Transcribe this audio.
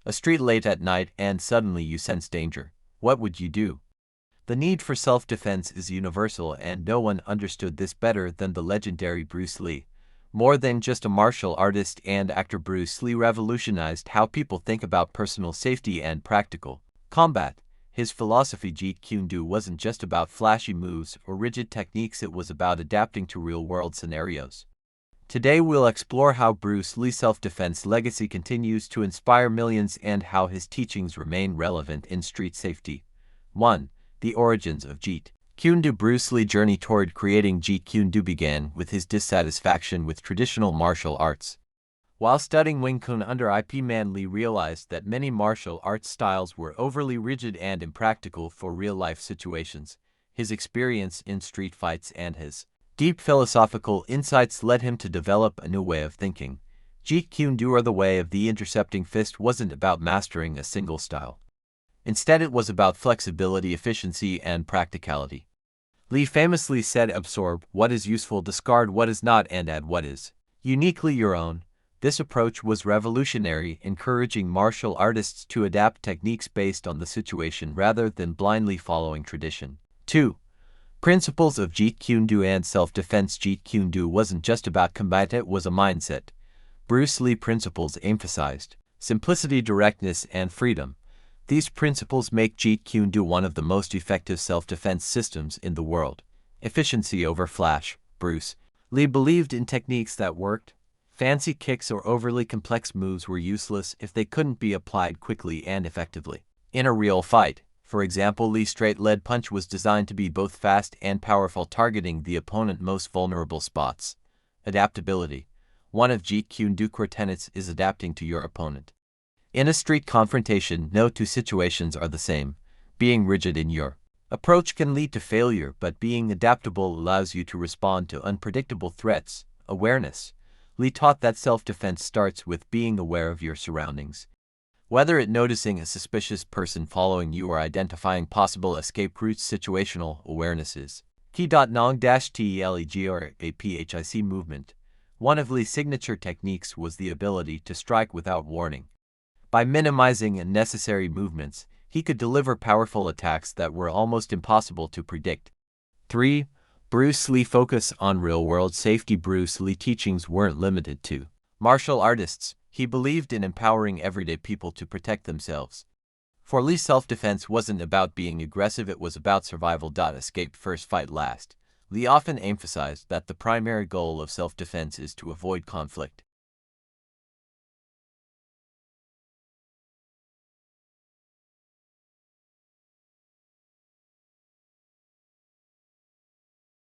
a street late at night and suddenly you sense danger. What would you do? The need for self-defense is universal, and no one understood this better than the legendary Bruce Lee. More than just a martial artist and actor, Bruce Lee revolutionized how people think about personal safety and practical combat. His philosophy, Jeet Kune Do, wasn't just about flashy moves or rigid techniques, it was about adapting to real-world scenarios. Today we'll explore how Bruce Lee's self-defense legacy continues to inspire millions and how his teachings remain relevant in street safety. 1. The origins of Jeet Kune Do. Bruce Lee's journey toward creating Jeet Kune Do began with his dissatisfaction with traditional martial arts. While studying Wing Chun under Ip Man, Lee realized that many martial arts styles were overly rigid and impractical for real-life situations. His experience in street fights and his deep philosophical insights led him to develop a new way of thinking. Jeet Kune Do, or the way of the intercepting fist, wasn't about mastering a single style. Instead, it was about flexibility, efficiency, and practicality. Lee famously said, "Absorb what is useful, discard what is not, and add what is uniquely your own." This approach was revolutionary, encouraging martial artists to adapt techniques based on the situation rather than blindly following tradition. 2. Principles of Jeet Kune Do and self-defense. Jeet Kune Do wasn't just about combat, it was a mindset. Bruce Lee principles emphasized simplicity, directness, and freedom. These principles make Jeet Kune Do one of the most effective self-defense systems in the world. Efficiency over flash. Bruce Lee believed in techniques that worked. Fancy kicks or overly complex moves were useless if they couldn't be applied quickly and effectively. In a real fight, for example, Lee's straight lead punch was designed to be both fast and powerful, targeting the opponent's most vulnerable spots. Adaptability. One of Jeet Kune Do core tenets is adapting to your opponent. In a street confrontation, no two situations are the same. Being rigid in your approach can lead to failure, but being adaptable allows you to respond to unpredictable threats. Awareness. Lee taught that self-defense starts with being aware of your surroundings. Whether it's noticing a suspicious person following you or identifying possible escape routes, situational awareness is key. Nong-TELEG or APHIC movement. One of Lee's signature techniques was the ability to strike without warning. By minimizing unnecessary movements, he could deliver powerful attacks that were almost impossible to predict. 3. Bruce Lee focus on real-world safety. Bruce Lee teachings weren't limited to martial artists. He believed in empowering everyday people to protect themselves. For Lee, self-defense wasn't about being aggressive, it was about survival. Escape first, fight last. Lee often emphasized that the primary goal of self-defense is to avoid conflict.